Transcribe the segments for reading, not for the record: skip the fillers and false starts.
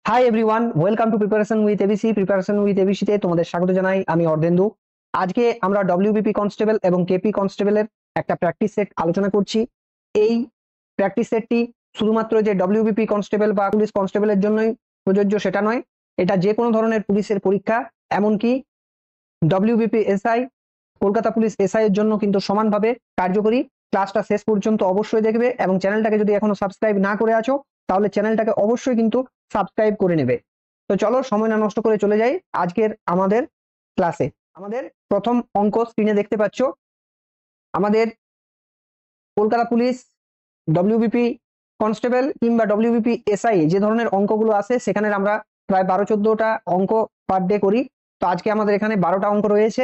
Hi everyone, welcome to preparation with ABC তে তোমাদের স্বাগত জানাই। আমি অর্ধেন্দু। আজকে আমরা ডব্লিউবিপি কনস্টেবল এবং কেপি কনস্টেবলের একটা প্র্যাকটিস সেট আলোচনা করছি। এই প্র্যাকটিস সেটটি শুধুমাত্র যে ডব্লিউবিপি কনস্টেবল বা পুলিশ কনস্টেবলের জন্যই প্রযোজ্য সেটা নয়, এটা যে কোনো ধরনের পুলিশের পরীক্ষা, এমনকি WBP SI, Kolkata police SI এর জন্য কিন্তু সমানভাবে কার্যকরী। ক্লাসটা শেষ পর্যন্ত অবশ্যই দেখবে এবং চ্যানেলটাকে যদি এখনো সাবস্ক্রাইব না করে আছো তাহলে চ্যানেলটাকে অবশ্যই কিন্তু সাবস্ক্রাইব করে নেবে। তো চলো সময় না নষ্ট করে চলে যাই আজকের আমাদের ক্লাসে। আমাদের প্রথম অঙ্ক স্ক্রিনে দেখতে পাচ্ছ। আমাদের কলকাতা পুলিশ, ডব্লিউবিপি কনস্টেবল কিংবা ডব্লিউবিপি এসআই যে ধরনের অঙ্কগুলো আসে সেখানে আমরা প্রায় 12-14টা অঙ্ক পার ডে করি। তো আজকে আমাদের এখানে 12টা অঙ্ক রয়েছে।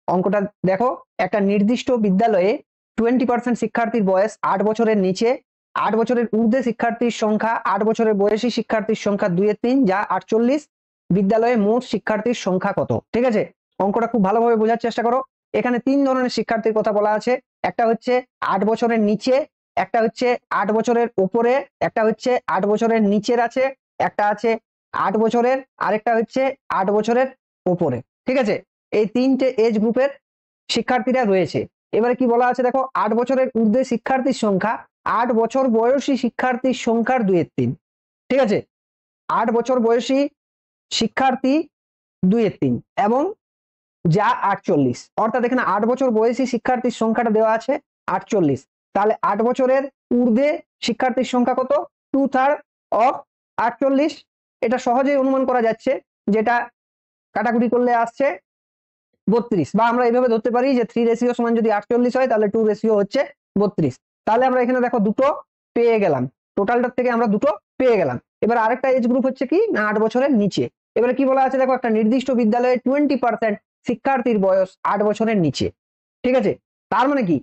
অঙ্কটা দেখো, একটা নির্দিষ্ট বিদ্যালয়ে 20% শিক্ষার্থীর বয়স 8 বছরের নিচে, 8 বছরের ঊর্ধ্বে শিক্ষার্থীর সংখ্যা 8 বছরের বয়সী শিক্ষার্থীর সংখ্যা 2/3 যা 48। বিদ্যালয়ে মোট শিক্ষার্থীর সংখ্যা কত? ঠিক আছে, অঙ্কটা খুব ভালোভাবে বোঝার চেষ্টা করো। এখানে 3 ধরনের শিক্ষার্থীর কথা বলা আছে। একটা হচ্ছে 8 বছরের নিচে, একটা হচ্ছে 8 বছরের উপরে, একটা হচ্ছে 8 বছরের নিচের আছে, একটা আছে 8 বছরের, আরেকটা হচ্ছে 8 বছরের উপরে। ঠিক আছে, এই তিনটে এজ গ্রুপের শিক্ষার্থীরা রয়েছে। এবারে কি বলা আছে দেখো, 8 বছরের ঊর্ধ্বে শিক্ষার্থীর সংখ্যা 8 বছর বয়সী শিক্ষার্থীর সংখ্যার 2/3। ঠিক আছে, 8 বছর বয়সী শিক্ষার্থী 2/3 এবং যা 48, অর্থাৎ এখানে 8 বছর বয়সী শিক্ষার্থীর সংখ্যাটা দেওয়া আছে 48। তাহলে 8 বছরের ঊর্ধ্বে শিক্ষার্থীর সংখ্যা কত? 2/3 অফ 48। এটা সহজেই অনুমান করা যাচ্ছে, যেটা কাটাকুটি করলে আসছে 32, বা আমরা এইভাবে ধরতে পারি যে 3 রেশিও সমান যদি 48 হয় তাহলে 2 রেশিও হচ্ছে 32। তাহলে আমরা এখানে দেখো দুটো পেয়ে গেলাম, টোটালটার থেকে আমরা দুটো পেয়ে গেলাম। এবার আরেকটা এজ গ্রুপ হচ্ছে কি না, 8 বছরের নিচে। এবারে কি বলা আছে দেখো, একটা নির্দিষ্ট বিদ্যালয়ে 20% শিক্ষার্থীর বয়স 8 বছরের নিচে। ঠিক আছে, তার মানে কি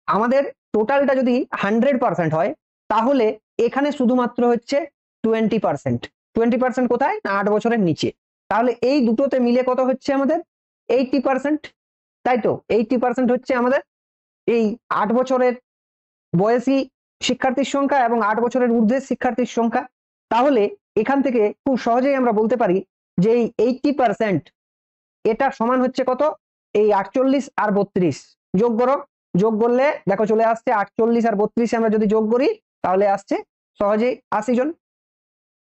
আমাদের টোটালটা যদি 100% হয় তাহলে এখানে শুধুমাত্র হচ্ছে 20%। 20% কোথায় না, 8 বছরের নিচে। তাহলে এই দুটোতে মিলে কত হচ্ছে আমাদের? 80%। তাই তো, 80% হচ্ছে আমাদের এই 8 বছরের বয়সী শিক্ষার্থীর সংখ্যা এবং 8 বছরের ঊর্ধ্বের শিক্ষার্থীর সংখ্যা। তাহলে এখান থেকে খুব সহজেই আমরা বলতে পারি যে এই 80% এটা সমান হচ্ছে কত? এই 48 আর 32 যোগ করো। যোগ করলে দেখো চলে আসছে 48 আর 32 আমরা যদি যোগ করি তাহলে আসছে সহজেই 80 জন।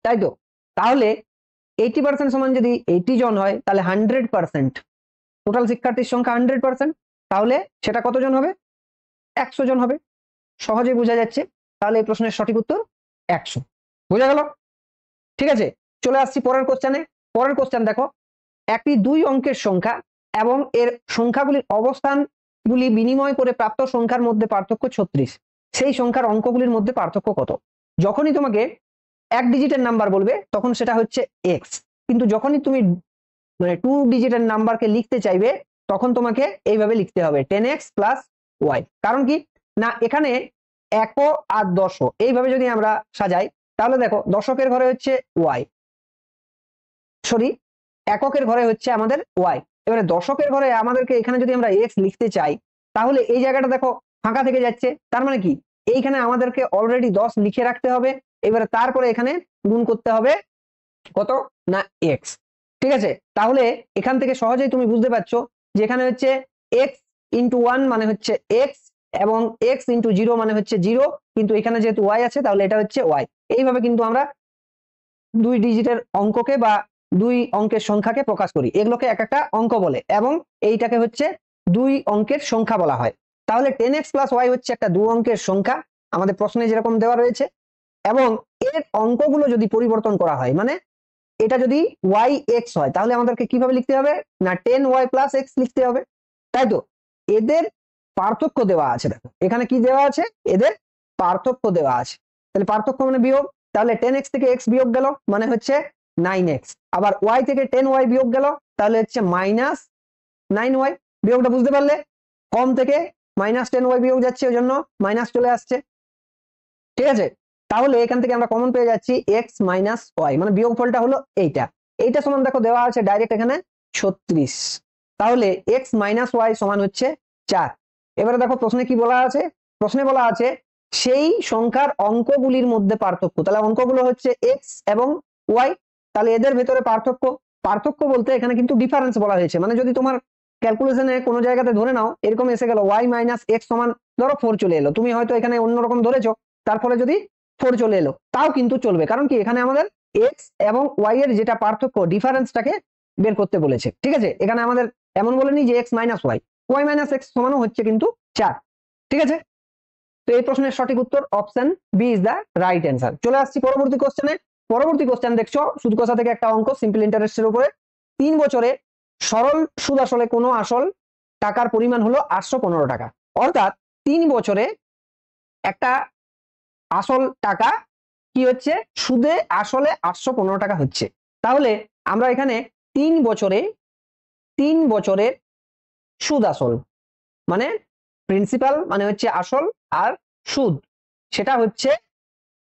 তাই তো, তাহলে 80% সমান যদি 80 জন হয় তাহলে 100%, টোটাল শিক্ষার্থীর সংখ্যা 100%, তাহলে সেটা কতজন হবে? 100 জন হবে। সহজেই বোঝা যাচ্ছে। তাহলে এই প্রশ্নের সঠিক উত্তর 100। বোঝা গেল? ঠিক আছে, চলে আসছি পরের কোশ্চেনে। পরের কোশ্চেন দেখো, একটি 2 অঙ্কের সংখ্যা এবং এর সংখ্যাগুলির অবস্থানগুলি বিনিময় করে প্রাপ্ত সংখ্যার মধ্যে পার্থক্য 36। সেই সংখ্যার অঙ্কগুলির মধ্যে পার্থক্য কত? যখনই তোমাকে এক ডিজিটের নাম্বার বলবে তখন সেটা হচ্ছে এক্স, কিন্তু যখনই তুমি মানে 2 ডিজিটের নাম্বারকে লিখতে চাইবে তখন তোমাকে এইভাবে লিখতে হবে 10x প্লাস ওয়াই। কারণ কি না, এখানে 1 আর 10 এইভাবে যদি আমরা সাজাই তাহলে দেখো দশকের ঘরে হচ্ছে ওয়াই, সরি এককের ঘরে হচ্ছে আমাদের ওয়াই। এবারে দশকের ঘরে আমাদেরকে এখানে যদি আমরা এক্স লিখতে চাই তাহলে এই জায়গাটা দেখো ফাঁকা থেকে যাচ্ছে। তার মানে কি এইখানে আমাদেরকে অলরেডি 10 লিখে রাখতে হবে। এবারে তারপরে এখানে গুণ করতে হবে কত না এক্স। ঠিক আছে, তাহলে এখান থেকে সহজেই তুমি বুঝতে পারছো যে এখানে হচ্ছে এক্স ইন্টু 1 মানে হচ্ছে এক্স এবং এক্স ইন্টু 0 মানে হচ্ছে 0, কিন্তু এখানে যেহেতু ওয়াই আছে তাহলে এটা হচ্ছে ওয়াই। এইভাবে কিন্তু আমরা 2 ডিজিটের অঙ্ককে বা 2 অঙ্কের সংখ্যাকে প্রকাশ করি। এগুলোকে এক একটা অঙ্ক বলে এবং এইটাকে হচ্ছে 2 অঙ্কের সংখ্যা বলা হয়। তাহলে 10x প্লাস ওয়াই হচ্ছে একটা 2 অঙ্কের সংখ্যা আমাদের প্রশ্নে যেরকম দেওয়া রয়েছে, এবং এর অঙ্কগুলো যদি পরিবর্তন করা হয় মানে এটা যদি ওয়াই এক্স হয় তাহলে আমাদেরকে কিভাবে লিখতে হবে না 10y প্লাস এক্স লিখতে হবে। তাই তো, এদের পার্থক্য দেওয়া আছে। দেখো এখানে কি দেওয়া আছে, এদের পার্থক্য দেওয়া আছে। তাহলে পার্থক্য মানে বিয়োগ। তাহলে 10x থেকে x বিয়োগ গেল মানে হচ্ছে 9x, আবার y থেকে 10y বিয়োগ গেল তাহলে হচ্ছে মাইনাস 9y। বিয়োগটা বুঝতে পারলে? কম থেকে মাইনাস 10y বিয়োগ যাচ্ছে ওই জন্য মাইনাস চলে আসছে। ঠিক আছে, তাহলে এখান থেকে আমরা কমন পেয়ে যাচ্ছি x মাইনাস ওয়াই, মানে বিয়োগফলটা হলো এইটা। এইটা সমান দেখো দেওয়া আছে ডাইরেক্ট এখানে 36। তাহলে x মাইনাস ওয়াই সমান হচ্ছে 4। এবারে দেখো প্রশ্নে কি বলা আছে, প্রশ্নে বলা আছে সেই সংখ্যার অঙ্কগুলির মধ্যে পার্থক্য। তাহলে অঙ্কগুলো হচ্ছে x এবং ওয়াই। তাহলে এদের ভেতরে পার্থক্য, পার্থক্য বলতে এখানে কিন্তু ডিফারেন্স বলা হয়েছে। মানে যদি তোমার ক্যালকুলেশনে কোনো জায়গাতে ধরে নাও এরকম এসে গেল y মাইনাস এক্স সমান ধরো 4 চলে এলো, তুমি হয়তো এখানে অন্যরকম ধরেছো, তারপরে যদি 4 চলে এলো তাও কিন্তু চলবে, কারণ কি এখানে আমাদের এক্স এবং ওয়াই এর যেটা পার্থক্য ডিফারেন্সটাকে বের করতে বলেছে। ঠিক আছে, এখানে আমাদের এমন বলেনি যে x minus y, y minus x সমানও হচ্ছে কিন্তু 4। ঠিক আছে, তো এই প্রশ্নের সঠিক উত্তর option B is the right answer. চলে আসছি পরবর্তী কোশ্চেনে। পরবর্তী কোশ্চেন দেখছো সুদ কষা থেকে একটা অঙ্ক সিম্পল ইন্টারেস্টের উপরে। 3 বছরে সরল সুদ আসলে কোনো আসল টাকার পরিমাণ হলো 815 টাকা, অর্থাৎ 3 বছরে একটা আসল টাকা কি হচ্ছে, সুদে আসলে 815 টাকা হচ্ছে। তাহলে আমরা এখানে 3 বছরে সুদ আসল মানে প্রিন্সিপাল মানে হচ্ছে আসল, আর সুদ সেটা হচ্ছে,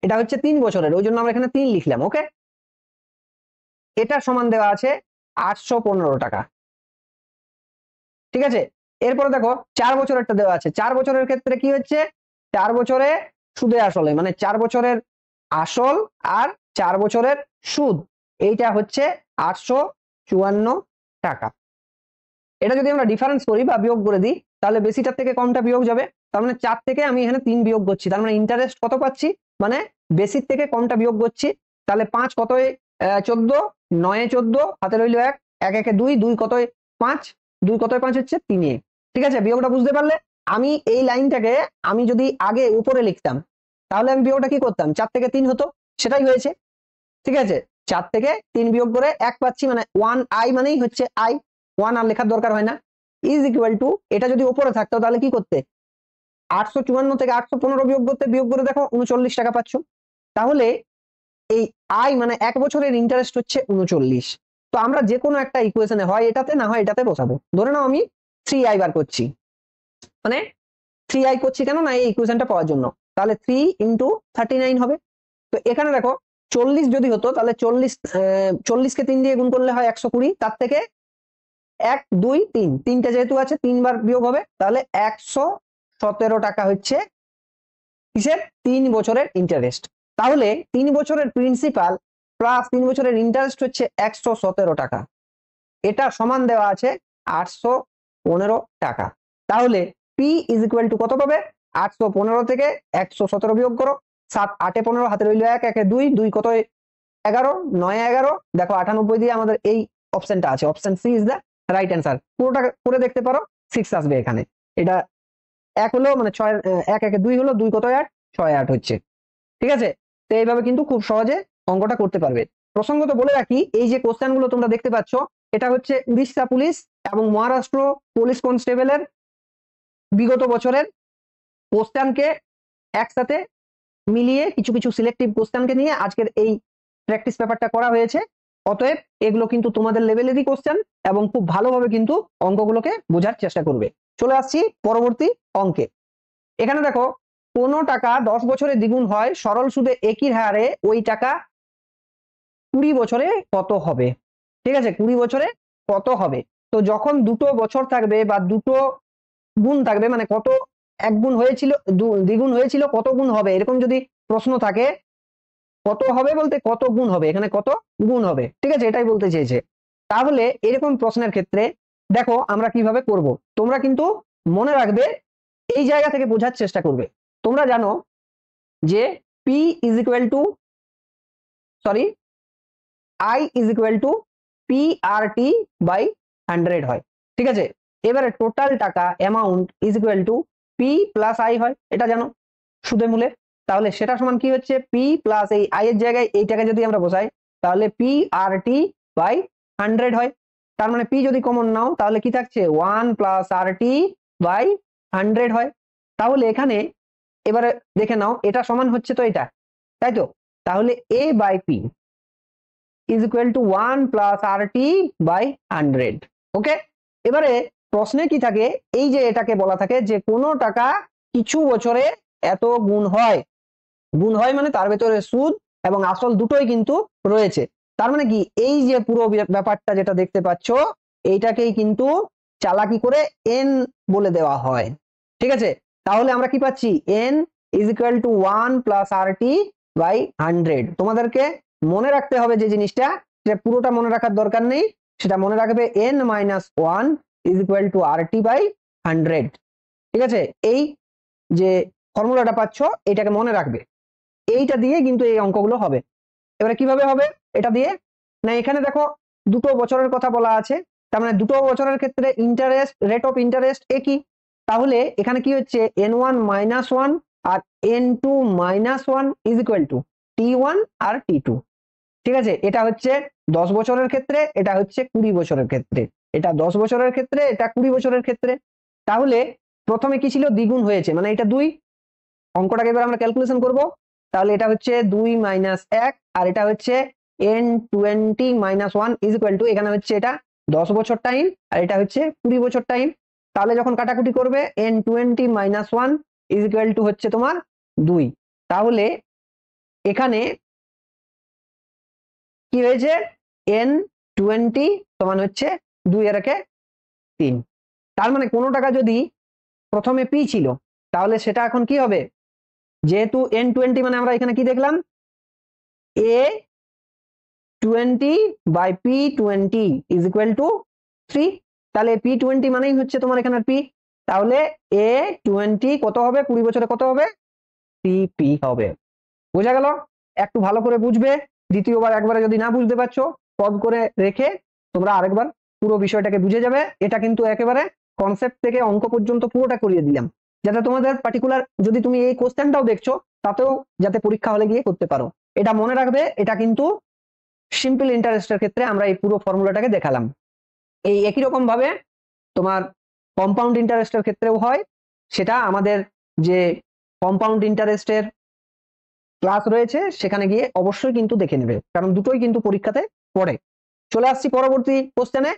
এটা হচ্ছে 3 বছরের, ওই জন্য আমরা এখানে 3 লিখলাম। ওকে, এটা সমান দেওয়া আছে 815 টাকা। ঠিক আছে, এরপরে দেখো 4 বছরেরটা দেওয়া আছে। 4 বছরের ক্ষেত্রে কি হচ্ছে, 4 বছরে সুদে আসলে মানে 4 বছরের আসল আর 4 বছরের সুদ, এইটা হচ্ছে 854 টাকা। এটা যদি আমরা ডিফারেন্স করি বা বিয়োগ করে দিই তাহলে বেশিটার থেকে কমটা বিয়োগ যাবে, তার মানে 4 থেকে আমি এখানে 3 বিয়োগ করছি, তার মানে ইন্টারেস্ট কত পাচ্ছি, মানে বেশির থেকে কমটা বিয়োগ করছি। তাহলে 5 কতই 14, 9 14, হাতে রইল 1, 1 1 2, 2 কতই 5, 2 কতই 5 হচ্ছে 3। ঠিক আছে, বিয়োগটা বুঝতে পারলে? আমি এই লাইনটাকে আমি যদি আগে উপরে লিখতাম তাহলে আমি বিয়োগটা কি করতাম, 4 থেকে 3 হতো, সেটাই হয়েছে। ঠিক আছে, 4 থেকে 3 বিয়োগ করে 1 পাচ্ছি, মানে 1i মানেই হচ্ছে i, 1 আর লেখার দরকার হয় না, ইজ ইকুয়াল টু, এটা যদি উপরে থাকতো তাহলে কি করতে, 854 থেকে 815 বিয়োগ করতে, বিয়োগ করে দেখো 39 টাকা পাচ্ছ। তাহলে এই আই মানে 1 বছরের ইন্টারেস্ট হচ্ছে 39। তো আমরা যে কোনো একটা ইকুয়েশনে হয় এটাতে না হয় এটাতে বসাবো। ধরে নাও আমি 3i বার করছি, মানে 3i করছি কেন না এই ইকুয়েশনটা পাওয়ার জন্য, তাহলে 3 ইন্টু 39 হবে। তো এখানে দেখো 40 যদি হতো তাহলে 40 কে 3 দিয়ে গুণ করলে হয় 120, তার থেকে 1 2 3, তিনটা যেহেতু আছে 3 বার বিয়োগ হবে, তাহলে 117 টাকা হচ্ছে কিসের, 3 বছরের ইন্টারেস্ট। তাহলে 3 বছরের প্রিন্সিপাল প্লাস 3 বছরের ইন্টারেস্ট হচ্ছে 117 টাকা, এটা সমান দেওয়া আছে 815 টাকা। তাহলে পি ইজ ইকুয়াল টু কত পাবে, 815 থেকে 117 বিয়োগ করো, 7 8 15, হাতে রইল 1 1 2, 2 কত 11, 9 11, দেখো 98 দিয়ে আমাদের এই অপশনটা আছে, option C is the right answer. পুরোটা করে দেখতে পারো 6 আসবে এখানে, এটা 1 হলো মানে 6 1 1 2 হলো, 2 কত 8 6 8 হচ্ছে। ঠিক আছে, তো এইভাবে কিন্তু খুব সহজে অঙ্কটা করতে পারবে। প্রসঙ্গত বলে রাখি, এই যে কোশ্চেন গুলো তোমরা দেখতে পাচ্ছ এটা হচ্ছে উড়িষ্যা পুলিশ এবং মহারাষ্ট্র পুলিশ কনস্টেবলের বিগত বছরের কোশ্চেনকে একসাথে মিলিয়ে কিছু কিছু সিলেক্টিভ কোশ্চেনকে নিয়ে আজকের এই প্র্যাকটিস পেপারটা করা হয়েছে। অতএব এগুলো কিন্তু তোমাদের লেভেলেরই কোশ্চেন এবং খুব ভালোভাবে কিন্তু অঙ্কগুলোকে বোঝার চেষ্টা করবে। চলে আসছি পরবর্তী অঙ্কে। এখানে দেখো, কোনো টাকা 10 বছরে দ্বিগুণ হয় সরল সুদে একই হারে, ওই টাকা 20 বছরে কত হবে। ঠিক আছে, 20 বছরে কত হবে। তো যখন দুটো বছর থাকবে বা দুটো গুণ থাকবে, মানে কত এক গুণ হয়েছিল দ্বিগুণ হয়েছিল কত গুণ হবে, এরকম যদি প্রশ্ন থাকে, কত হবে বলতে কত গুণ হবে, এখানে কত গুণ হবে। ঠিক আছে, এটাই বলতে চেয়েছে। তাহলে এরকম প্রশ্নের ক্ষেত্রে দেখো আমরা কিভাবে করব, তোমরা কিন্তু মনে রাখবে, এই জায়গা থেকে বোঝার চেষ্টা করবে। তোমরা জানো যে P is equal to sorry I is equal to P R T by 100 হয়। ঠিক আছে, এবারে টোটাল টাকা amount is equal to P plus I হয়, এটা জানো সুদে মূলে। তাহলে সেটা সমান কি হচ্ছে, পি প্লাস এই আই এর জায়গায় এইটাকে যদি আমরা বসাই তাহলে পি আর টি বাই 100 হয়। তার মানে পি যদি কমন নাও তাহলে কি থাকছে, 1 প্লাস আর টি বাই 100 হয়। তাহলে এখানে এবারে দেখে নাও, এটা সমান হচ্ছে তো এটা, তাই তো। তাহলে A by P is equal to 1 plus R T by 100। Okay, এবারে প্রশ্নে কি থাকে, এই যে এটাকে বলা থাকে যে কোনো টাকা কিছু বছরে এত গুণ হয়, গুণ হয় মানে তার ভেতরে সুদ এবং আসল দুটোই কিন্তু রয়েছে। তার মানে কি, এই যে পুরো ব্যাপারটা যেটা দেখতে পাচ্ছ এইটাকেই কিন্তু চালাকি করে এন বলে দেওয়া হয়। ঠিক আছে, তাহলে আমরা কি পাচ্ছি, N is equal to 1 plus R T by 100। তোমাদেরকে মনে রাখতে হবে যে জিনিসটা, পুরোটা মনে রাখার দরকার নেই, সেটা মনে রাখবে n-1 is equal to RT by 100। ঠিক আছে, এই যে ফর্মুলাটা পাচ্ছ এটাকে মনে রাখবে, এইটা দিয়ে কিন্তু এই অঙ্কগুলো হবে। এবারে কিভাবে হবে এটা দিয়ে, না এখানে দেখো দুটো বছরের কথা বলা আছে, তার মানে দুটো বছরের ক্ষেত্রে ইন্টারেস্ট রেট অফ ইন্টারেস্ট একই, তাহলে এখানে কি হচ্ছে n1-1 আর n2-1 is equal to T1 আর T2। ঠিক আছে, এটা হচ্ছে 10 বছরের ক্ষেত্রে, এটা হচ্ছে 20 বছরের ক্ষেত্রে, এটা 10 বছরের ক্ষেত্রে, এটা 20 বছরের ক্ষেত্রে। তাহলে প্রথমে কি ছিল, দ্বিগুণ হয়েছে, মানে এটা 2, অঙ্কটাকে এবার আমরা ক্যালকুলেশন করব। তাহলে এটা হচ্ছে 2 - 1 আর এটা হচ্ছে n20-1 ইজ ইকুয়াল টু, এখানে হচ্ছে এটা 10 বছর টাইম আর এটা হচ্ছে 20 বছর টাইম। তাহলে যখন কাটাকুটি করবে n20-1 ইজ ইকুয়াল টু হচ্ছে তোমার 2। তাহলে এখানে কি হয়েছে, n20 সমান হচ্ছে 2 এর একে 3। তার মানে কোনো টাকা যদি প্রথমে পি ছিল তাহলে সেটা এখন কি হবে, যেহেতু n20 মানে আমরা এখানে কি দেখলাম, a20/p20 ইজ ইকুয়াল টু 3। তাহলে p20 মানেই হচ্ছে তোমার এখানে p, তাহলে a20 কত হবে, 20 বছরে কত হবে, p হবে। বোঝা গেল? একটু ভালো করে বুঝবে, দ্বিতীয়বার একবারে যদি না বুঝতে পারছো পজ করে রেখে তোমরা আরেকবার পুরো বিষয়টাকে বুঝে যাবে। এটা কিন্তু একেবারে কনসেপ্ট থেকে অঙ্ক পর্যন্ত পুরোটা করিয়ে দিলাম, যাতে তোমাদের পার্টিকুলার যদি তুমি এই কোশ্চেনটাও দেখছো তাতেও যাতে পরীক্ষা হলে গিয়ে করতে পারো। এটা মনে রাখবে, এটা কিন্তু সিম্পল ইন্টারেস্টের ক্ষেত্রে আমরা এই পুরো ফর্মুলাটাকে দেখালাম। এই একই রকম ভাবে তোমার কম্পাউন্ড ইন্টারেস্টের ক্ষেত্রেও হয়, সেটা আমাদের যে কম্পাউন্ড ইন্টারেস্টের ক্লাস রয়েছে সেখানে গিয়ে অবশ্যই কিন্তু দেখে নেবে, কারণ দুটোই কিন্তু পরীক্ষাতে পড়ে। চলে আসছি পরবর্তী কোশ্চেনে।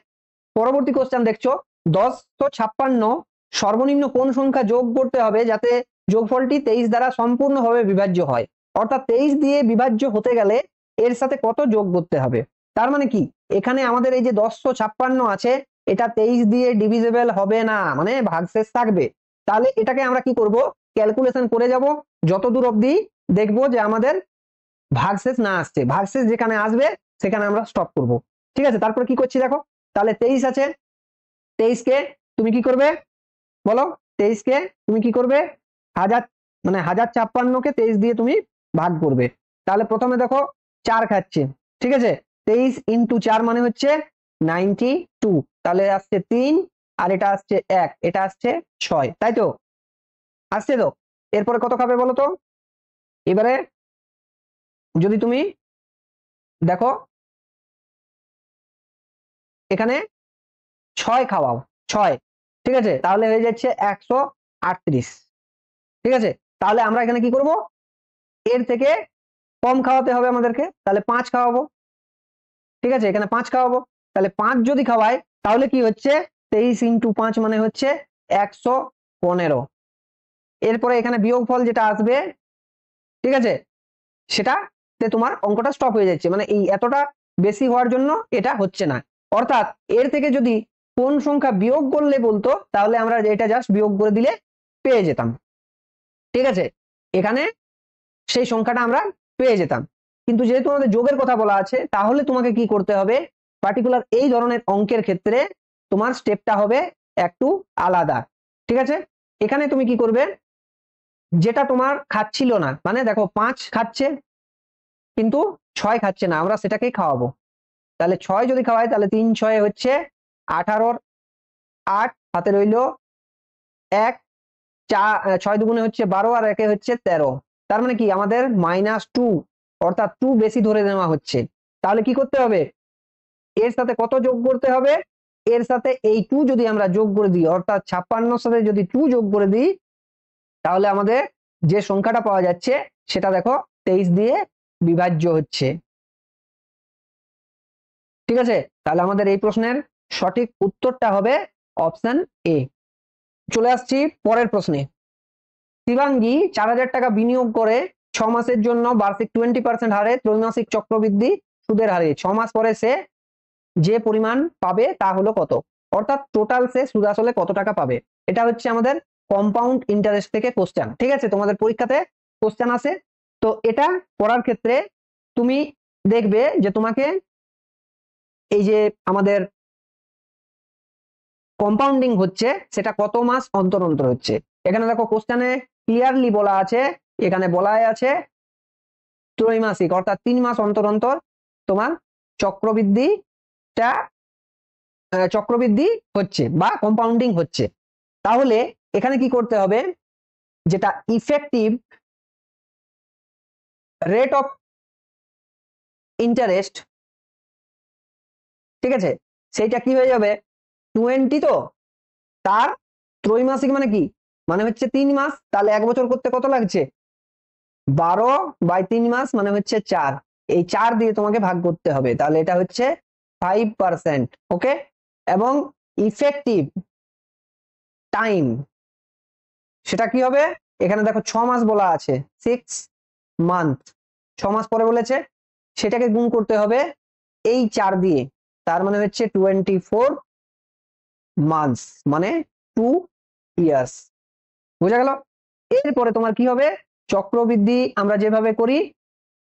পরবর্তী কোশ্চেন দেখছো, 1056 সর্বনিম্ন কোন সংখ্যা যোগ করতে হবে যাতে যোগফলটি 23 দ্বারা সম্পূর্ণভাবে বিভাজ্য হয়, অর্থাৎ 23 দিয়ে বিভাজ্য হতে গেলে এর সাথে কত যোগ করতে হবে। তার মানে কি, এখানে আমাদের এই যে 1056 আছে এটা 23 দিয়ে ডিভিজিবল হবে না, মানে ভাগশেষ থাকবে। তাহলে এটাকে আমরা কি করব, ক্যালকুলেশন করে যাব, যতদূর অবধি দেখবো যে আমাদের ভাগশেষ না আসছে, ভাগশেষ যেখানে আসবে সেখানে আমরা স্টপ করব। ঠিক আছে, তারপরে কি করছি দেখো, তাহলে 23 আছে, 23 কে তুমি কি করবে বলো, 23 কে তুমি কি করবে, 1000 মানে 1056 কে 23 দিয়ে তুমি ভাগ করবে। তাহলে প্রথমে দেখো 4 খাচ্ছে, ঠিক আছে, 23 × 4 মানে হচ্ছে 92, তাহলে আসছে 3 আর এটা আসছে 1, এটা আসছে 6, তাই তো আসছে তো। এরপরে কত খাবে বলো তো, এবারে যদি তুমি দেখো এখানে 6 খাওয়াও, 6, ঠিক আছে, তাহলে হয়ে যাচ্ছে 138। ঠিক আছে, তাহলে আমরা এখানে কি করব, এর থেকে কম খাওয়াতে হবে আমাদেরকে, তাহলে 5 খাওয়াবো। ঠিক আছে, এখানে 5 খাওয়াবো, তাহলে 5 যদি খাওয়াই তাহলে কি হচ্ছে, 23 × 5 মানে হচ্ছে 115। এরপরে এখানে বিয়োগফল যেটা আসবে, ঠিক আছে, সেটাতে তোমার অঙ্কটা স্টপ হয়ে যাচ্ছে, মানে এই এতটা বেশি হওয়ার জন্য এটা হচ্ছে না। অর্থাৎ এর থেকে যদি কোন সংখ্যা বিয়োগ করলে বলতো তাহলে আমরা এটা জাস্ট বিয়োগ করে দিলে পেয়ে যেতাম। ঠিক আছে, এখানে সেই সংখ্যাটা আমরা পেয়ে যেতাম, কিন্তু যেহেতু আমাদের যোগের কথা বলা আছে তাহলে তোমাকে কি করতে হবে, পার্টিকুলার এই ধরনের অঙ্কের ক্ষেত্রে তোমার স্টেপটা হবে একটু আলাদা। ঠিক আছে, এখানে তুমি কি করবে, যেটা তোমার খাচ্ছিল না, মানে দেখো 5 খাচ্ছে কিন্তু 6 খাচ্ছে না, আমরা সেটাকেই খাওয়াবো। তাহলে 6 যদি খাওয়াই তাহলে 3 × 6 হচ্ছে 18, 8 হাতে রইল 1, 6 দুগুণে হচ্ছে 12 আর 1 হচ্ছে 13। তার মানে কি আমাদের -2, অর্থাৎ 2 বেশি ধরে নেওয়া হচ্ছে। তাহলে কি করতে হবে, এর সাথে কত যোগ করতে হবে, এর সাথে এই 2 যদি আমরা যোগ করে দিই, অর্থাৎ 56 সাথে যদি 2 যোগ করে দিই তাহলে আমাদের যে সংখ্যাটা পাওয়া যাচ্ছে সেটা দেখো 23 দিয়ে বিভাজ্য হচ্ছে। ঠিক আছে, তাহলে আমাদের এই প্রশ্নের সঠিক উত্তরটা হবে অপশন এ। চলে আসছি পরের প্রশ্নে। শিবাঙ্গী 4000 টাকা বিনিয়োগ করে 6 মাসের জন্য বার্ষিক 20% হারে ত্রৈমাসিক চক্রবৃদ্ধি সুদের হারে 6 মাস পরে সে যে পরিমাণ পাবে তা হলো কত, অর্থাৎ টোটাল সে সুদ আসলে কত টাকা পাবে। এটা হচ্ছে আমাদের কম্পাউন্ড ইন্টারেস্ট থেকে কোশ্চেন। ঠিক আছে, তোমাদের পরীক্ষাতে কোশ্চেন আসে, তো এটা পড়ার ক্ষেত্রে তুমি দেখবে যে তোমাকে এই যে আমাদের কম্পাউন্ডিং হচ্ছে সেটা কত মাস অন্তর অন্তর হচ্ছে। এখানে দেখো কোশ্চেনে ক্লিয়ারলি বলা আছে, এখানে বলা আছে ত্রৈমাসিক, অর্থাৎ 3 মাস অন্তর অন্তর তোমার চক্রবৃদ্ধি হচ্ছে বা কম্পাউন্ডিং হচ্ছে। তাহলে এখানে কি করতে হবে, যেটা ইফেক্টিভ রেট অফ ইন্টারেস্ট, ঠিক আছে, সেইটা কি হয়ে যাবে 20, তো তার ত্রৈমাসিক মানে কি, মানে হচ্ছে 3 মাস, তাহলে 1 বছর করতে কত লাগছে 12/3 মাস, মানে হচ্ছে 4, এই 4 দিয়ে তোমাকে ভাগ করতে হবে, তাহলে এটা হচ্ছে 5%। ওকে, এবং ইফেক্টিভ টাইম সেটা কি হবে, এখানে দেখো 6 মাস বলা আছে, 6 মান্থ, 6 মাস পরে বলেছে, সেটাকে গুণ করতে হবে এই 4 দিয়ে, তার মানে হচ্ছে 24 মান্থস, মানে 2 ইয়ার্স। বুঝা গেল? এরপরে তোমার কি হবে, চক্রবৃদ্ধি আমরা যেভাবে করি,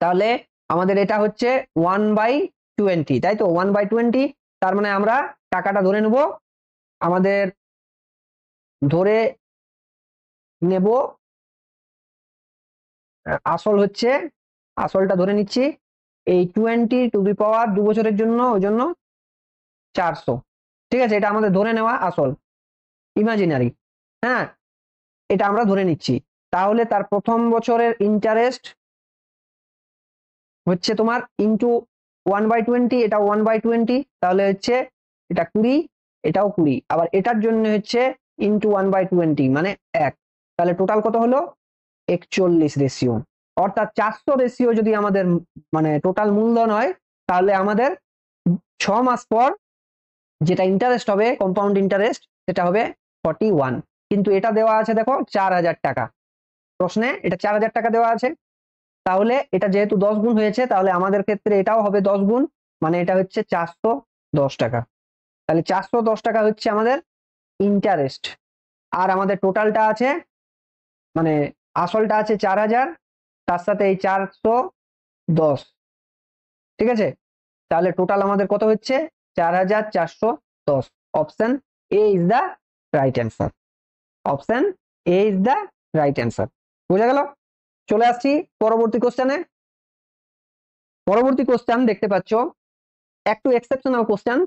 তাহলে আমাদের এটা হচ্ছে 1/20, তাই তো 1/20, তার মানে আমরা টাকাটা ধরে নেব, আমাদের ধরে নেব আসল হচ্ছে, আসলটা ধরে নিচ্ছি এই 20 2 বছরের জন্য, ওই জন্য 400, ঠিক আছে, এটা আমাদের ধরে নেওয়া আসল, ইমাজিনারি, হ্যাঁ, এটা আমরা ধরে নিচ্ছি। তাহলে তার প্রথম বছরের ইন্টারেস্ট হচ্ছে তোমার ইন্টু 1/20, এটা 1/20, তাহলে হচ্ছে এটা 20, এটাও 20, আবার এটার জন্য হচ্ছে ইন্টু 1/20 মানে 1, তাহলে টোটাল কত হলো 41 রেশিও। অর্থাৎ 400 রেশিও যদি আমাদের মানে টোটাল মূলধন হয়, তাহলে আমাদের 6 মাস পর যেটা ইন্টারেস্ট হবে, কম্পাউন্ড ইন্টারেস্ট, সেটা হবে 41। কিন্তু এটা দেওয়া আছে দেখো 4000 টাকা, প্রশ্নে এটা 4000 টাকা দেওয়া আছে, তাহলে এটা যেহেতু 10 গুণ হয়েছে, তাহলে আমাদের ক্ষেত্রে এটাও হবে 10 গুণ, মানে এটা হচ্ছে 410 টাকা। তাহলে 410 টাকা হচ্ছে আমাদের ইন্টারেস্ট, আর আমাদের টোটালটা আছে মানে আসলটা আছে 4000, তার সাথে এই 410, ঠিক আছে, তাহলে টোটাল আমাদের কত হচ্ছে 4410। Option A is the right answer, option A is the right answer. বুঝা গেল? চলে আসছি পরবর্তী কোশ্চেনে। পরবর্তী কোশ্চেন দেখতে পাচ্ছ একটু এক্সেপশনাল কোশ্চেন,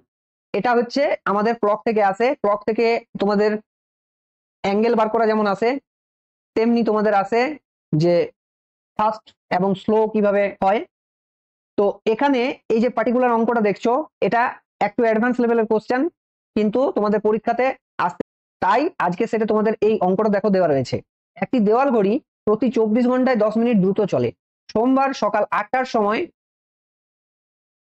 এটা হচ্ছে আমাদের ক্লক থেকে আসে, ক্লক থেকে তোমাদের অ্যাঙ্গেল বার করা যেমন আসে, তেমনি তোমাদের আসে যে ফাস্ট এবং স্লো কিভাবে হয়। তো এখানে এই যে পার্টিকুলার অঙ্কটা দেখছো, এটা একটু অ্যাডভান্স লেভেলের কোশ্চেন, কিন্তু তোমাদের পরীক্ষাতে আসতে, তাই আজকে সেটা তোমাদের এই অঙ্কটা দেখো দেওয়া রয়েছে। একটি দেওয়াল ঘড়ি প্রতি 24 ঘন্টায় 10 মিনিট দ্রুত চলে। সোমবার সকাল 8টার সময়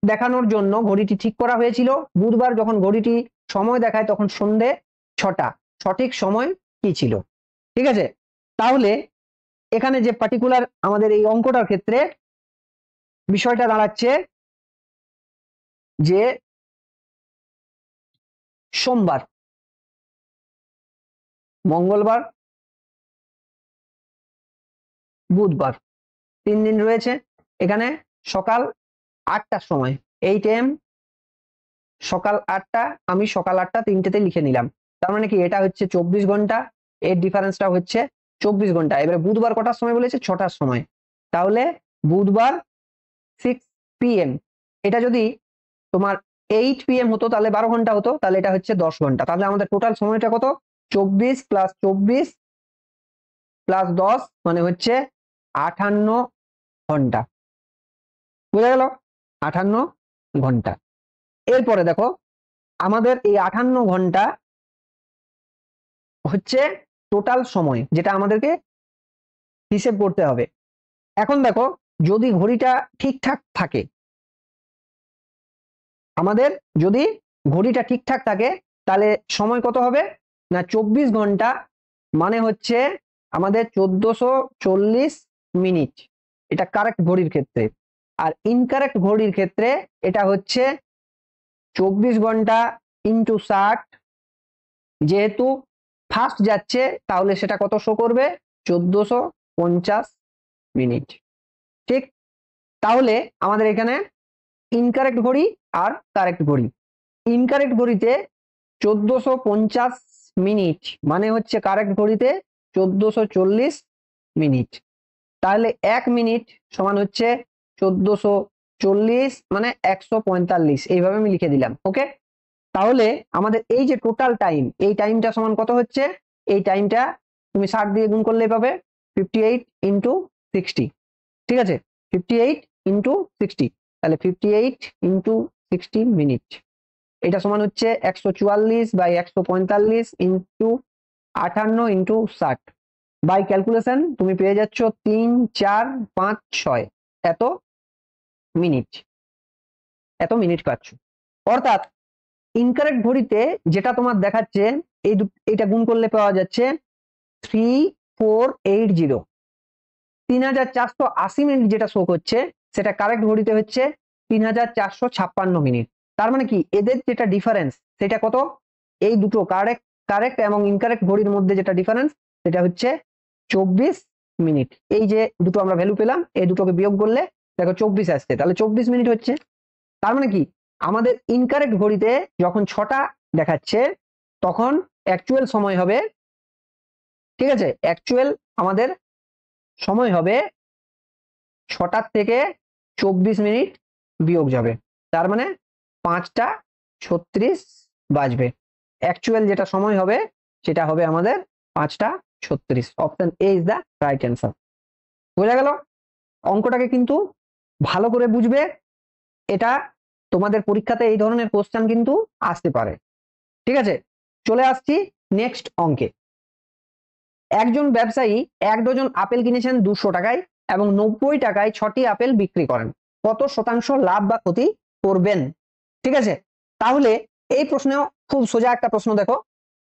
দেখানোর জন্য ঘড়িটি ঠিক করা হয়েছিল। বুধবার যখন ঘড়িটি সময় দেখায় তখন সন্ধে 6টা, সঠিক সময় কি ছিল? ঠিক আছে, তাহলে এখানে যে পার্টিকুলার আমাদের এই অঙ্কটার ক্ষেত্রে বিষয়টা দাঁড়াচ্ছে যে সোমবার, মঙ্গলবার, বুধবার, 3 দিন রয়েছে। এখানে সকাল 8টার সময়, 8 AM, সকাল 8টা, আমি সকাল 8টা 3টেতে লিখে নিলাম, তার মানে কি এটা হচ্ছে 24 ঘন্টা, এর ডিফারেন্সটা হচ্ছে 24 ঘন্টা। এবারে বুধবার কটার সময় বলেছে, 6টার সময়, তাহলে বুধবার 6 PM, এটা যদি তোমার 8 PM হতো তাহলে 12 ঘন্টা হতো, তাহলে এটা হচ্ছে 10 ঘন্টা। তাহলে আমাদের টোটাল সময়টা কত, 24 + 24 + 10 মানে হচ্ছে 58 ঘন্টা। বুঝা গেল? 58 ঘন্টা। এরপরে দেখো আমাদের এই 58 ঘন্টা হচ্ছে টোটাল সময়, যেটা আমাদেরকে হিসেব করতে হবে। এখন দেখো যদি ঘড়িটা ঠিকঠাক থাকে, আমাদের যদি ঘড়িটা ঠিকঠাক থাকে, তাহলে সময় কত হবে না 24 ঘন্টা, মানে হচ্ছে আমাদের 1440 মিনিট, এটা কারেক্ট ঘড়ির ক্ষেত্রে। আর ইনকারেক্ট ঘড়ির ক্ষেত্রে এটা হচ্ছে 24 ঘন্টা ইন্টু 60, যেহেতু ফাস্ট যাচ্ছে তাহলে সেটা কত শো করবে 1450 মিনিট। ঠিক, তাহলে আমাদের এখানে ইনকারেক্ট ঘড়ি আর কারেক্ট ঘড়ি। ইনকারেক্ট ঘড়িতে 1450 মিনিট মানে হচ্ছে কারেক্ট ঘড়িতে 1440 মিনিট। তাহলে 1 মিনিট সমান হচ্ছে 1440 মানে 145, এইভাবে আমি লিখে দিলাম। ওকে, তাহলে আমাদের এই যে টোটাল টাইম, এই টাইমটা সমান কত হচ্ছে? এই টাইমটা তুমি 60 দিয়ে গুণ করলে পাবে 58 ইন্টু 60। ঠিক আছে, 58 ইন্টু 60, তাহলে 58 ইন্টু 60 মিনিট, এটা সমান হচ্ছে 144 by 145 into 58 into 60। By calculation তুমি পেয়ে যাচ্ছ 3, 4, 5, 6 এত মিনিট, এত মিনিট পাচ্ছ। অর্থাৎ ইনকারেক্ট ঘড়িতে যেটা তোমার দেখাচ্ছে এইটা গুণ করলে পাওয়া যাচ্ছে 3480, 3480 মিনিট যেটা শো করছে সেটা কারেক্ট ঘড়িতে হচ্ছে 3456 মিনিট। তার মানে কি এদের যেটা ডিফারেন্স সেটা কত? এই দুটো কারেক্ট এবং ইনকারেক্ট ঘড়ির মধ্যে যেটা ডিফারেন্স সেটা হচ্ছে 24 মিনিট। এই যে দুটো আমরা ভ্যালু পেলাম, এই দুটোকে বিয়োগ করলে দেখো 24 আসছে, তাহলে 24 মিনিট হচ্ছে। তার মানে কি আমাদের ইনকারেক্ট ঘড়িতে যখন 6টা দেখাচ্ছে তখন অ্যাকচুয়াল সময় হবে, ঠিক আছে, অ্যাকচুয়াল আমাদের সময় হবে 6টার থেকে 24 মিনিট বিয়োগ যাবে, তার মানে 5টা 36 বাজবে। অ্যাকচুয়াল যেটা সময় হবে সেটা হবে আমাদের 5টা 36। Option A is the right answer. বোঝা গেল? অঙ্কটাকে কিন্তু ভালো করে বুঝবে, এটা তোমাদের পরীক্ষাতে এই ধরনের কোশ্চেন কিন্তু আসতে পারে। ঠিক আছে, চলে আসছি নেক্সট অঙ্কে। একজন ব্যবসায়ী 1 ডজন আপেল কিনেছেন 200 টাকায় এবং 90 টাকায় 6টি আপেল বিক্রি করেন, কত শতাংশ লাভ বা ক্ষতি করবেন? ঠিক আছে, তাহলে এই প্রশ্নেও খুব সোজা একটা প্রশ্ন দেখো।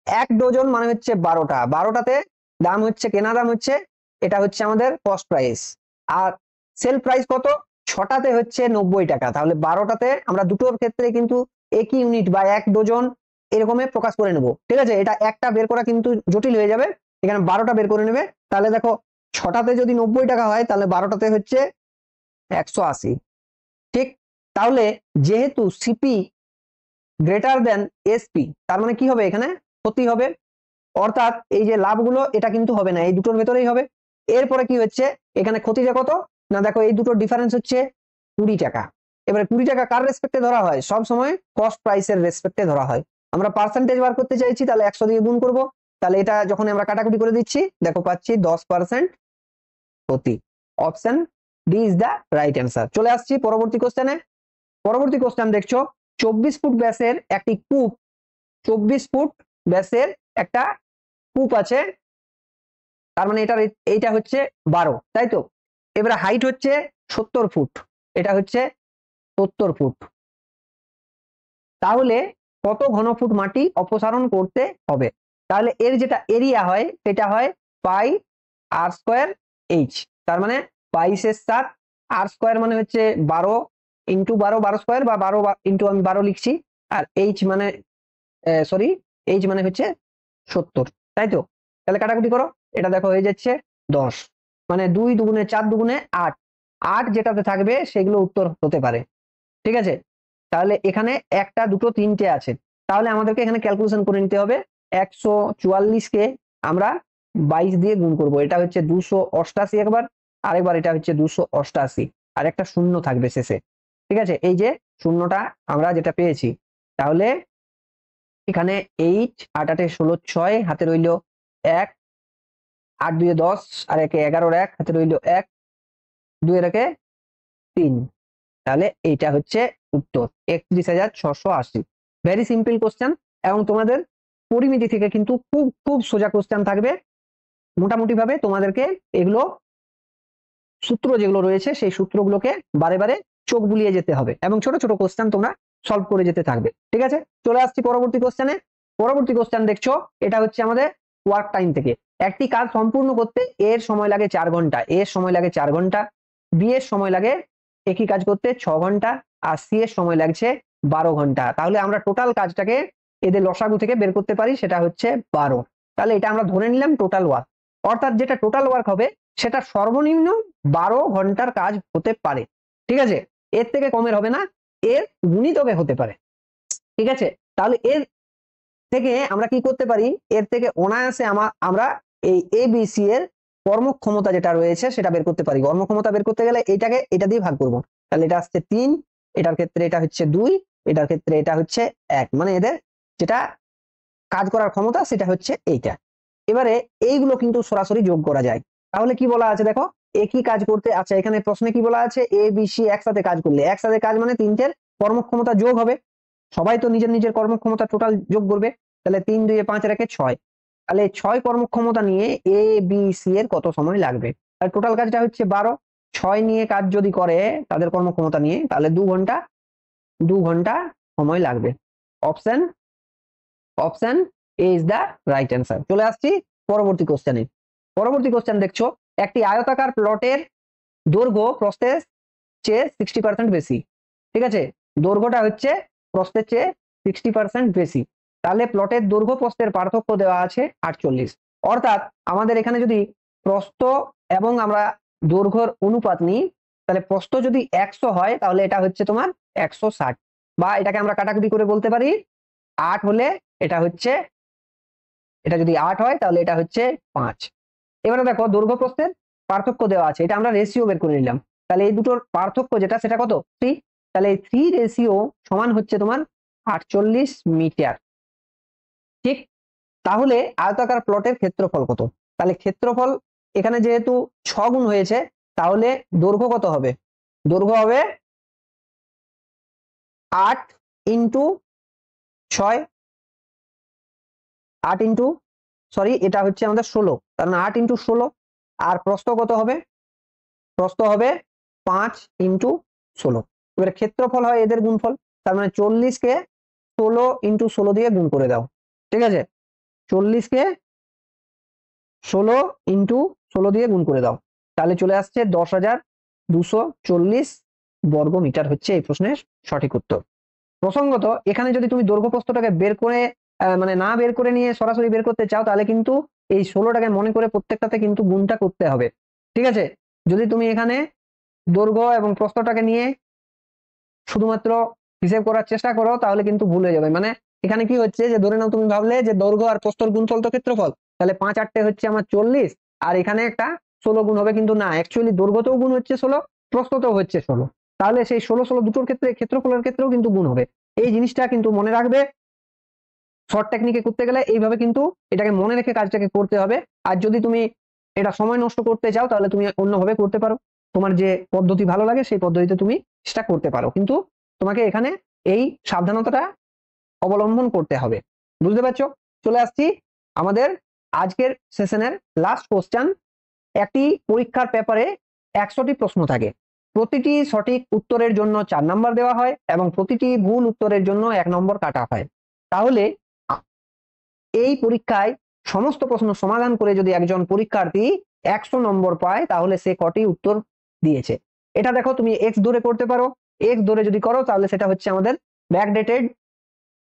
1 ডজন মানে হচ্ছে 12টা, 12টাতে দাম হচ্ছে, কেনা দাম হচ্ছে, এটা হচ্ছে আমাদের কস্ট প্রাইস, আর সেল প্রাইস কত? 6টাতে হচ্ছে 90 টাকা। তাহলে 12টাতে আমরা দুটোর ক্ষেত্রে কিন্তু একই ইউনিট বা 1 ডজন এরকমই প্রকাশ করে নেব। ঠিক আছে, এটা একটা বের করা কিন্তু জটিল হয়ে যাবে, এখানে 12টা বের করে নেবে। তাহলে দেখো 6টাতে যদি 90 টাকা হয় তাহলে 12টাতে হচ্ছে 180। ঠিক, তাহলে যেহেতু সিপি গ্রেটার দেন এসপি, তার মানে কি হবে? এখানে ক্ষতি হবে, অর্থাৎ এই যে লাভগুলো এটা কিন্তু হবে না, এই দুটোর ভেতরেই হবে। এরপরে কি হচ্ছে এখানে ক্ষতিটা কত না, দেখো এই দুটোর ডিফারেন্স হচ্ছে 20 টাকা। এবারে 20 টাকা কার রেসপেক্টে ধরা হয়? সব সময় কস্ট প্রাইসের রেসপেক্টে ধরা হয়। আমরা পার্সেন্টেজ বার করতে চাইছি, তাহলে 100 দিয়ে গুণ করব, তাহলে এটা যখন আমরা কাটাকুটি করে দিচ্ছি দেখো পাচ্ছি 10% ক্ষতি। Option D is the right answer. চলে আসছি পরবর্তী কোশ্চেনে। পরবর্তী কোশ্চেন দেখছো 24 ফুট ব্যাসের একটি কূপ, 24 ফুট ব্যাসের একটা কূপ আছে, তার মানে এইটা হচ্ছে 12, তাই তো? এবারে হাইট হচ্ছে 70 ফুট, এটা হচ্ছে 70 ফুট, তাহলে কত ঘনফুট মাটি অপসারণ করতে হবে? তাহলে এর যেটা এরিয়া হয় সেটা হয় পাই আর স্কোয়ার এইচ, তার মানে 22/7, আর স্কোয়ার মানে হচ্ছে 12 ইন্টু 12 স্কোয়ার বা 12 ইন্টু আমি 12 লিখছি, আর এইচ মানে সরি এইচ মানে হচ্ছে 70, তাই তো? তাহলে কাটাকুটি করো, এটা দেখো হয়ে যাচ্ছে 10, মানে 2 দুগুণে 4 দুগুণে 8, 8 যেটাতে থাকবে সেগুলো উত্তর হতে পারে। ঠিক আছে, তাহলে এখানে একটা দুটো তিনটে আছে, তাহলে আমাদেরকে এখানে ক্যালকুলেশন করে নিতে হবে। 144 কে আমরা 22 দিয়ে গুণ করব, এটা হচ্ছে 288 একবার, আরেকবার এটা হচ্ছে 288, আর একটা শূন্য থাকবে শেষে। ঠিক আছে, এই যে শূন্যটা আমরা যেটা পেয়েছি, তাহলে এখানে 8, 8 8 16 6, হাতে রইল 1, 8 2 10, আর 1 11, 1 হাতে রইল 1, 2 1 3, তাহলে এইটা হচ্ছে উত্তর 31,680। ভেরি সিম্পল কোশ্চেন, এবং তোমাদের পরিমিতি থেকে কিন্তু খুব খুব সোজা কোশ্চেন থাকবে। মোটামুটি ভাবে তোমাদেরকে এগুলো সূত্র যেগুলো রয়েছে সেই সূত্রগুলোকে বারে বারে চোখ বুলিয়ে যেতে হবে, এবং ছোট ছোট কোশ্চেন তোমরা সলভ করে যেতে থাকবে। ঠিক আছে, চলে আসছি পরবর্তী কোশ্চেনে। পরবর্তী কোশ্চেন দেখছো, এটা হচ্ছে আমাদের ওয়ার্ক টাইম থেকে। একটি কাজ সম্পূর্ণ করতে এর সময় লাগে 4 ঘন্টা, এর সময় লাগে 4 ঘন্টা, বি এর সময় লাগে একই কাজ করতে 6 ঘন্টা, আর সি এর সময় লাগছে 12 ঘন্টা। তাহলে আমরা টোটাল কাজটাকে এদের লসাগু থেকে বের করতে পারি, সেটা হচ্ছে 12। তাহলে এটা আমরা ধরে নিলাম টোটাল ওয়ার্ক, অর্থাৎ যেটা টোটাল ওয়ার্ক হবে সেটা সর্বনিম্ন 12 ঘন্টার কাজ হতে পারে। ঠিক আছে, এর থেকে কমের হবে না, এর গুণিতকে হতে পারে। ঠিক আছে, তাহলে এর থেকে আমরা কি করতে পারি, এর থেকে অনায়াসে আমরা এই এবিসি এর কর্মক্ষমতা যেটা রয়েছে সেটা বের করতে পারি। কর্মক্ষমতা বের করতে গেলে এটা দিয়ে ভাগ করব, তাহলে এটা আসছে 3, এটার ক্ষেত্রে এটা হচ্ছে 2, এটার ক্ষেত্রে এটা হচ্ছে 1, মানে এদের যেটা কাজ করার ক্ষমতা সেটা হচ্ছে এইটা। এবারে এইগুলো কিন্তু সরাসরি যোগ করা যায়। তাহলে কি বলা আছে দেখো, একই কাজ করতে, আচ্ছা এখানে প্রশ্নে কি বলা আছে, এ বি সি একসাথে কাজ করলে, একসাথে কাজ মানে তিনটের কর্মক্ষমতা যোগ হবে, সবাই তো নিজের নিজের কর্মক্ষমতা টোটাল যোগ করবে, তাহলে 3 2 5 রেখে 6, তাহলে 6 কর্মক্ষমতা নিয়ে এ বি সি এর কত সময় লাগবে, আর টোটাল কাজটা হচ্ছে 12, 6 নিয়ে কাজ যদি করে তাদের কর্মক্ষমতা নিয়ে, তাহলে 2 ঘন্টা সময় লাগবে। Option A is the right answer. চলে আসছি পরবর্তী কোশ্চেনে। পরবর্তী কোশ্চেন দেখছো, একটি আয়তাকার প্লটের দৈর্ঘ্য প্রস্থের চেয়ে 60% বেশি। ঠিক আছে, দৈর্ঘ্যটা হচ্ছে প্রস্থের চেয়ে 60% বেশি, তাহলে প্লটের দৈর্ঘ্য প্রস্থের পার্থক্য দেওয়া আছে 48। অর্থাৎ আমাদের এখানে যদি প্রস্থ এবং আমরা দৈর্ঘ্যর অনুপাত নিই, তাহলে প্রস্থ যদি 100 হয় তাহলে এটা হচ্ছে তোমার 160, বা এটাকে আমরা কাটাকুটি করে বলতে পারি 8 হলে এটা হচ্ছে, এটা যদি 8 হয় তাহলে এটা হচ্ছে 5। এবারে দেখো দৈর্ঘ্য প্রস্থের পার্থক্য দেওয়া আছে, এটা আমরা রেশিও বের করে নিলাম, তাহলে এই দুটোর পার্থক্য যেটা সেটা কত 3, তাহলে এই 3 রেশিও সমান হচ্ছে তোমার 48 মিটার। ঠিক, তাহলে আয়তাকার প্লটের ক্ষেত্রফল কত, তাহলে ক্ষেত্রফল এখানে যেহেতু 6 গুণ হয়েছে, তাহলে দৈর্ঘ্য কত হবে, দৈর্ঘ্য হবে 8 ইন্টু 6, 8 ইন্টু, সরি এটা হচ্ছে আমাদের 16, কারণ 8 ইন্টু 16, আর প্রস্থ কত হবে, প্রস্থ হবে 5 ইন্টু 16। এবারে ক্ষেত্রফল হয় এদের গুণফল, তার মানে 40 কে 16 ইন্টু 16 দিয়ে গুণ করে দাও। ঠিক আছে, 40 কে 16 ইন্টু 16 দিয়ে গুণ করে দাও, তাহলে চলে আসছে 10,240 বর্গ মিটার হচ্ছে এই প্রশ্নের সঠিক উত্তর। প্রসঙ্গত এখানে যদি তুমি দৈর্ঘ্য প্রস্থটাকে বের করে মানে না বের করে নিয়ে সরাসরি বের করতে চাও, তাহলে কিন্তু এই 16টাকে মনে করে প্রত্যেকটাতে কিন্তু গুণটা করতে হবে। ঠিক আছে, যদি তুমি এখানে দৈর্ঘ্য এবং প্রস্থটাকে নিয়ে শুধুমাত্র হিসেব করার চেষ্টা করো তাহলে কিন্তু ভুল হয়ে যাবে। মানে এখানে কি হচ্ছে, যে ধরে নাও তুমি ভাবলে যে দৈর্ঘ্য আর প্রস্থর গুণফল তো ক্ষেত্রফল, তাহলে 5 8 হচ্ছে আমার 40, আর এখানে একটা 16 গুণ হবে, কিন্তু না, অ্যাকচুয়ালি দৈর্ঘ্যতেও গুণ হচ্ছে 16, প্রস্থতেও হচ্ছে 16, তাহলে সেই 16 16 দুটোর ক্ষেত্রে ক্ষেত্রফলের ক্ষেত্রেও কিন্তু গুণ হবে। এই জিনিসটা কিন্তু মনে রাখবে, শর্ট টেকনিকে করতে গেলে এইভাবে কিন্তু এটাকে মনে রেখে কাজটাকে করতে হবে। আর যদি তুমি এটা সময় নষ্ট করতে চাও তাহলে তুমি অন্যভাবে করতে পারো, তোমার যে পদ্ধতি ভালো লাগে সেই পদ্ধতিতে তুমি সেটা করতে পারো, কিন্তু তোমাকে এখানে এই সাবধানতাটা অবলম্বন করতে হবে। বুঝতে পারছো? চলে আসছি আমাদের আজকের সেশনের লাস্ট কোশ্চেন। একটি পরীক্ষার পেপারে 100টি প্রশ্ন থাকে, প্রতিটি সঠিক উত্তরের জন্য 4 নম্বর দেওয়া হয় এবং প্রতিটি ভুল উত্তরের জন্য 1 নম্বর কাটা হয়। তাহলে এই পরীক্ষায় সমস্ত প্রশ্ন সমাধান করে যদি একজন পরীক্ষার্থী 100 নম্বর পায় তাহলে সে কটি উত্তর দিয়েছে। এটা দেখো তুমি এক্স ধরে করতে পারো, এক্স ধরে যদি করো তাহলে সেটা হচ্ছে আমাদের ব্যাকডেটেড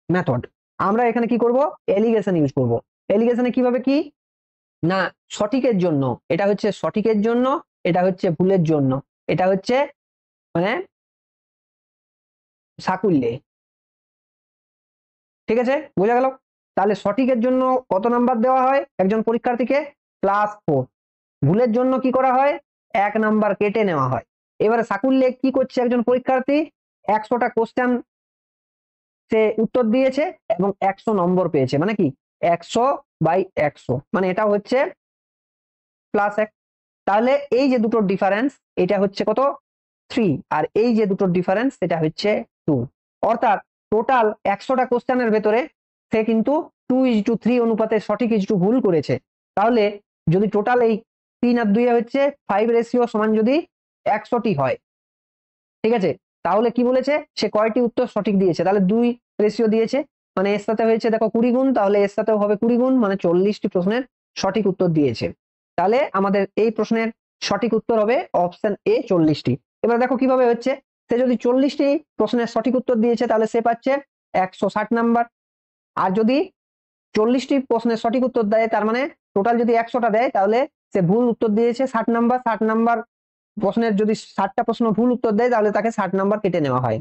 মেথড। আমরা এখানে কি করব, এলিগেশন ইউজ করব। এলিগেশনে কিভাবে কি না, সঠিকের জন্য এটা হচ্ছে সঠিকের জন্য, এটা হচ্ছে ভুলের জন্য, এটা হচ্ছে মানে সাকুল্যে। ঠিক আছে, বোঝা গেল? তাহলে সঠিকের জন্য কত নাম্বার দেওয়া হয় একজন পরীক্ষার্থীকে, +4। ভুলের জন্য কি করা হয়, 1 নাম্বার কেটে নেওয়া হয়। এবারে সাকুল্যে কি করছে, একজন পরীক্ষার্থী 100টা কোশ্চেন সে উত্তর দিয়েছে এবং 100 নম্বর পেয়েছে, মানে কি 100/100, মানে এটা হচ্ছে +1। তাহলে এই যে দুটোর ডিফারেন্স এটা হচ্ছে কত, 3, আর এই যে দুটোর ডিফারেন্স এটা হচ্ছে 2। অর্থাৎ টোটাল 100টা কোশ্চেনের ভেতরে সে কিন্তু 2:3 অনুপাতে সঠিক ইজ টু ভুল করেছে। তাহলে যদি টোটাল এই 3 আর 2 হচ্ছে 5 রেশিও সমান যদি 100টি হয়, ঠিক আছে, তাহলে কি বলেছে, সে কয়টি উত্তর সঠিক দিয়েছে, তাহলে 2 রেশিও দিয়েছে, মানে এর সাথে হয়েছে দেখো 20 গুণ, তাহলে এর সাথেও হবে 20 গুণ, মানে 40টি প্রশ্নের সঠিক উত্তর দিয়েছে। তাহলে আমাদের এই প্রশ্নের সঠিক উত্তর হবে অপশন এ 40টি। এবার দেখো কিভাবে হচ্ছে, সে যদি 40টি প্রশ্নের সঠিক উত্তর দিয়েছে তাহলে সে পাচ্ছে 160 নাম্বার, আর যদি 40টি প্রশ্নের সঠিক উত্তর দেয় তার মানে টোটাল যদি 100টা দেয় তাহলে সে ভুল উত্তর দিয়েছে 60 নাম্বার। 60 নাম্বার প্রশ্নের যদি 60টা প্রশ্ন ভুল উত্তর দেয় তাহলে তাকে 60 নাম্বার কেটে নেওয়া হয়।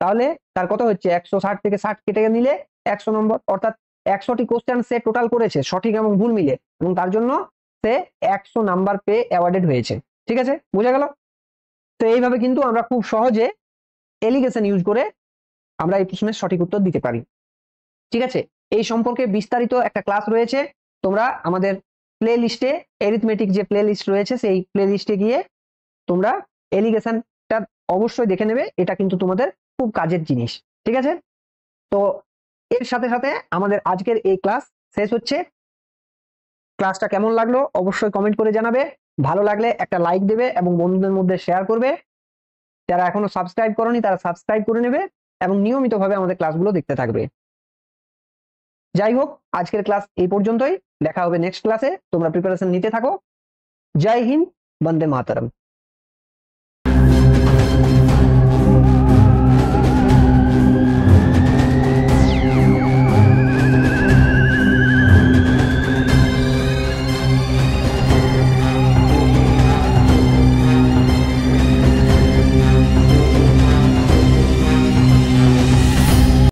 তাহলে তার কত হচ্ছে 160 থেকে 60 কেটে নিলে 100 নম্বর, অর্থাৎ 100টি কোশ্চেন সে টোটাল করেছে সঠিক এবং ভুল মিলে, এবং তার জন্য সে 100 নাম্বার পেয়ে অ্যাওয়ার্ডেড হয়েছে। ঠিক আছে, বোঝা গেল? তো এইভাবে কিন্তু আমরা খুব সহজে এলিগেশন ইউজ করে আমরা এই প্রশ্নের সঠিক উত্তর দিতে পারি। ঠিক আছে, এই সম্পর্কে বিস্তারিত একটা ক্লাস রয়েছে, তোমরা আমাদের প্লে লিস্টে অ্যারিথমেটিক যে প্লে লিস্ট রয়েছে সেই প্লে লিস্টে গিয়ে তোমরা এলিগেশনটা অবশ্যই দেখে নেবে, এটা কিন্তু তোমাদের খুব কাজের জিনিস। ঠিক আছে, তো এর সাথে সাথে আমাদের আজকের এই ক্লাস শেষ হচ্ছে। ক্লাসটা কেমন লাগলো অবশ্যই কমেন্ট করে জানাবে, ভালো লাগলে একটা লাইক দেবে এবং বন্ধুদের মধ্যে শেয়ার করবে। যারা এখনো সাবস্ক্রাইব করনি তারা সাবস্ক্রাইব করে নেবে এবং নিয়মিতভাবে আমাদের ক্লাসগুলো দেখতে থাকবে। যাই হোক, আজকের ক্লাস এই পর্যন্তই, দেখা হবে নেক্সট ক্লাসে। তোমরা প্রিপারেশন নিতে থাকো। জয় হিন্দ, বন্দে মাতরম।